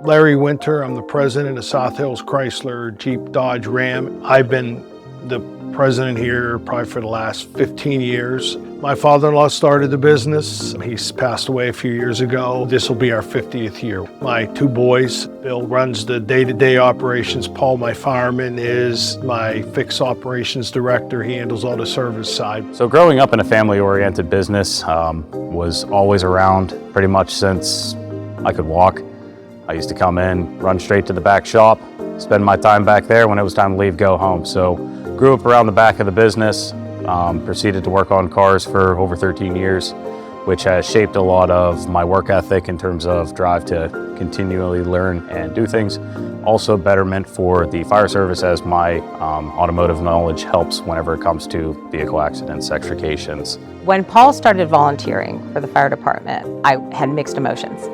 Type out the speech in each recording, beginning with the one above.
Larry Winter, I'm the president of South Hills Chrysler, Jeep, Dodge, Ram. I've been the president here probably for the last 15 years. My father-in-law started the business. He's passed away a few years ago. This will be our 50th year. My two boys, Bill runs the day-to-day operations. Paul, my fireman, is my fixed operations director. He handles all the service side. So growing up in a family-oriented business, was always around pretty much since I could walk. I used to come in, run straight to the back shop, spend my time back there. When it was time to leave, go home. So grew up around the back of the business, proceeded to work on cars for over 13 years, which has shaped a lot of my work ethic in terms of drive to continually learn and do things. Also betterment for the fire service, as my automotive knowledge helps whenever it comes to vehicle accidents, extrications. When Paul started volunteering for the fire department, I had mixed emotions.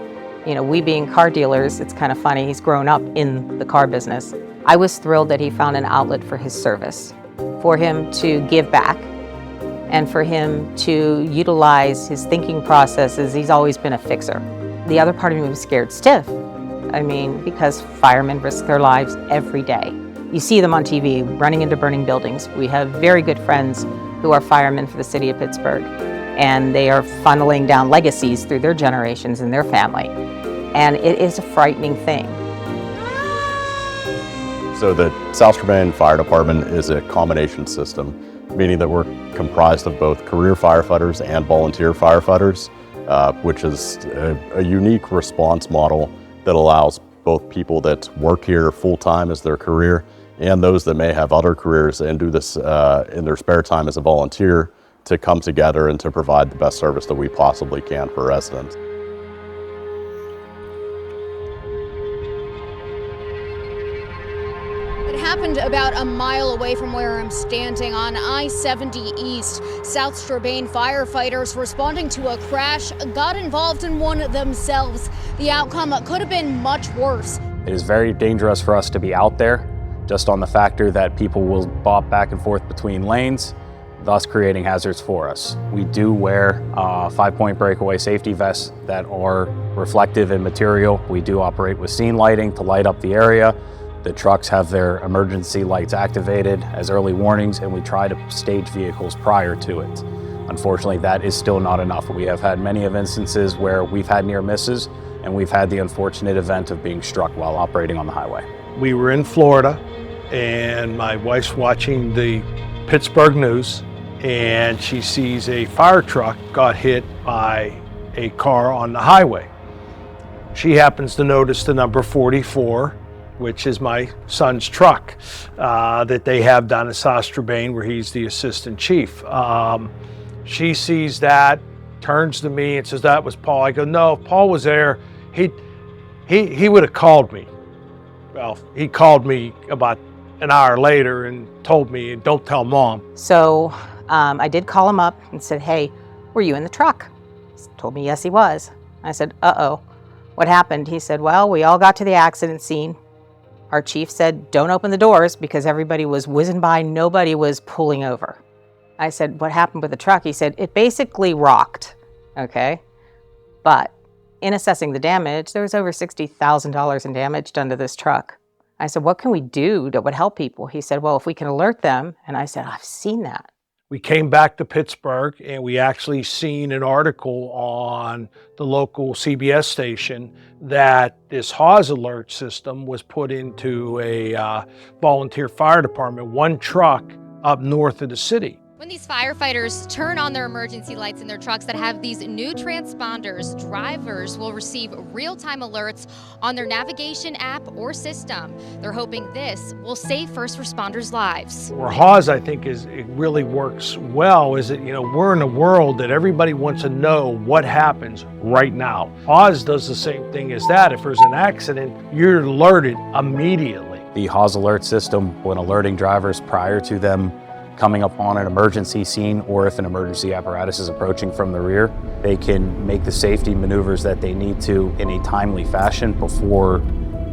You know, we being car dealers, it's kind of funny, he's grown up in the car business. I was thrilled that he found an outlet for his service, for him to give back, and for him to utilize his thinking processes. He's always been a fixer. The other part of me was scared stiff. I mean, because firemen risk their lives every day. You see them on TV running into burning buildings. We have very good friends who are firemen for the city of Pittsburgh, and they are funneling down legacies through their generations and their family. And it is a frightening thing. So the South Strabane Fire Department is a combination system, meaning that we're comprised of both career firefighters and volunteer firefighters, which is a unique response model that allows both people that work here full-time as their career and those that may have other careers and do this in their spare time as a volunteer to come together and to provide the best service that we possibly can for residents. Happened about a mile away from where I'm standing on I-70 East. South Strabane firefighters responding to a crash got involved in one themselves. The outcome could have been much worse. It is very dangerous for us to be out there, just on the factor that people will bop back and forth between lanes, thus creating hazards for us. We do wear 5-point breakaway safety vests that are reflective in material. We do operate with scene lighting to light up the area. The trucks have their emergency lights activated as early warnings, and we try to stage vehicles prior to it. Unfortunately, that is still not enough. We have had many of instances where we've had near misses, and we've had the unfortunate event of being struck while operating on the highway. We were in Florida, and my wife's watching the Pittsburgh news, and she sees a fire truck got hit by a car on the highway. She happens to notice the number 44, which is my son's truck that they have down in South Strabane, where he's the assistant chief. She sees that, turns to me and says, "That was Paul." I go, "No, if Paul was there, he would have called me." Well, he called me about an hour later and told me, "Don't tell Mom." So I did call him up and said, "Hey, were you in the truck?" He told me yes, he was. I said, "Uh-oh, what happened?" He said, "Well, we all got to the accident scene. Our chief said, don't open the doors," because everybody was whizzing by, nobody was pulling over. I said, "What happened with the truck?" He said, "It basically rocked," okay? But in assessing the damage, there was over $60,000 in damage done to this truck. I said, "What can we do that would help people?" He said, "Well, if we can alert them." And I said, "I've seen that." We came back to Pittsburgh, and we actually seen an article on the local CBS station that this Hawes alert system was put into a volunteer fire department, one truck up north of the city. When these firefighters turn on their emergency lights in their trucks that have these new transponders, drivers will receive real-time alerts on their navigation app or system. They're hoping this will save first responders' lives. Where Hawes, I think, it really works well is that, you know, we're in a world that everybody wants to know what happens right now. Hawes does the same thing as that. If there's an accident, you're alerted immediately. The Hawes alert system, when alerting drivers prior to them coming upon an emergency scene, or if an emergency apparatus is approaching from the rear, they can make the safety maneuvers that they need to in a timely fashion before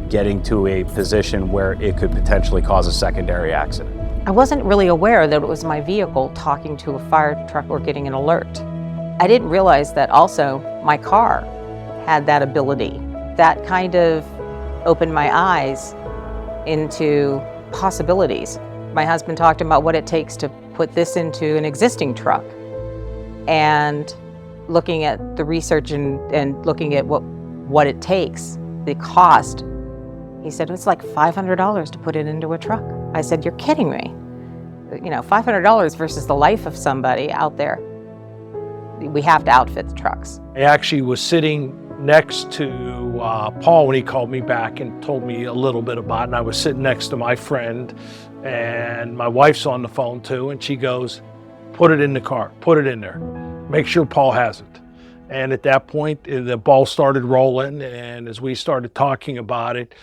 getting to a position where it could potentially cause a secondary accident. I wasn't really aware that it was my vehicle talking to a fire truck or getting an alert. I didn't realize that also my car had that ability. That kind of opened my eyes into possibilities. My husband talked about what it takes to put this into an existing truck, and looking at the research and looking at what it takes, the cost. He said, it's like $500 to put it into a truck. I said, you're kidding me. You know, $500 versus the life of somebody out there. We have to outfit the trucks. I actually was sitting next to Paul when he called me back and told me a little bit about it. And I was sitting next to my friend, and my wife's on the phone too, and she goes, put it in the car, put it in there. Make sure Paul has it. And at that point, the ball started rolling, and as we started talking about it,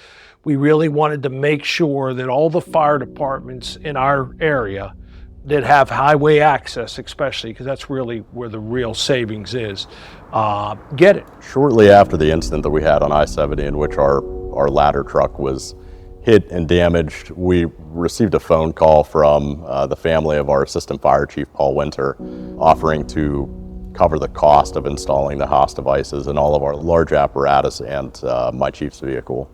we really wanted to make sure that all the fire departments in our area that have highway access, especially, because that's really where the real savings is, get it. Shortly after the incident that we had on I-70 in which our ladder truck was hit and damaged, we received a phone call from the family of our Assistant Fire Chief, Paul Winter, offering to cover the cost of installing the Haas devices in all of our large apparatus and my chief's vehicle.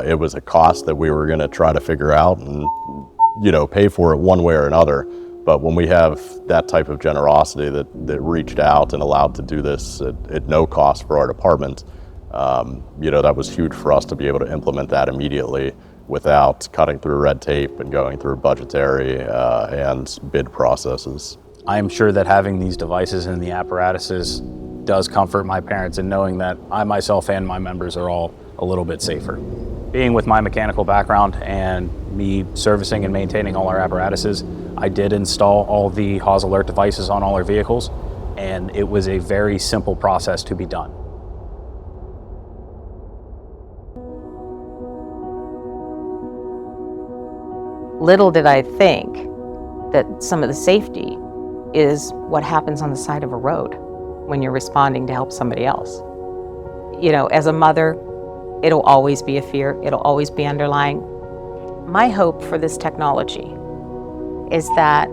It was a cost that we were going to try to figure out and, pay for it one way or another. But when we have that type of generosity that reached out and allowed to do this at no cost for our department, that was huge for us to be able to implement that immediately without cutting through red tape and going through budgetary and bid processes. I am sure that having these devices and the apparatuses does comfort my parents in knowing that I myself and my members are all a little bit safer. Being with my mechanical background and me servicing and maintaining all our apparatuses, I did install all the Haas alert devices on all our vehicles, and it was a very simple process to be done. Little did I think that some of the safety is what happens on the side of a road when you're responding to help somebody else. As a mother, it'll always be a fear, it'll always be underlying. My hope for this technology is that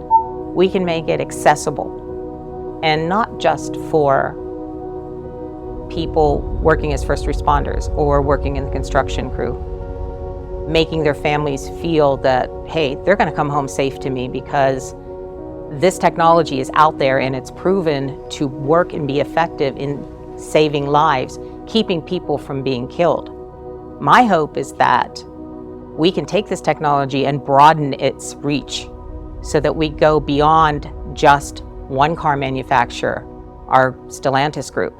we can make it accessible, and not just for people working as first responders or working in the construction crew, making their families feel that, hey, they're going to come home safe to me because this technology is out there and it's proven to work and be effective in saving lives, keeping people from being killed. My hope is that we can take this technology and broaden its reach so that we go beyond just one car manufacturer, our Stellantis group.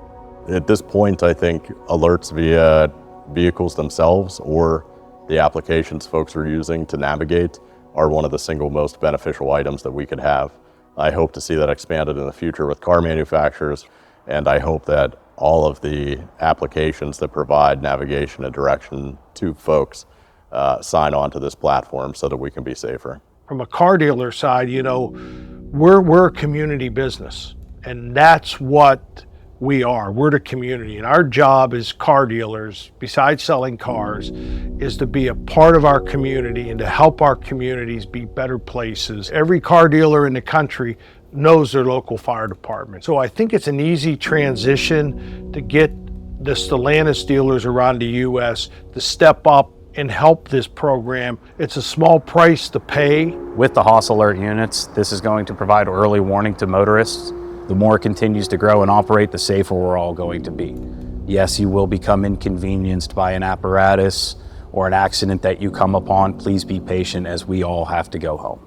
At this point, I think alerts via vehicles themselves or the applications folks are using to navigate are one of the single most beneficial items that we could have. I hope to see that expanded in the future with car manufacturers, and I hope that all of the applications that provide navigation and direction to folks sign on to this platform so that we can be safer. From a car dealer side, we're a community business, and that's what we are. We're the community, and our job as car dealers, besides selling cars, is to be a part of our community and to help our communities be better places. Every car dealer in the country knows their local fire department. So I think it's an easy transition to get the Stellantis dealers around the U.S. to step up and help this program. It's a small price to pay. With the Haas alert units, this is going to provide early warning to motorists. The more it continues to grow and operate, the safer we're all going to be. Yes, you will become inconvenienced by an apparatus or an accident that you come upon. Please be patient, as we all have to go home.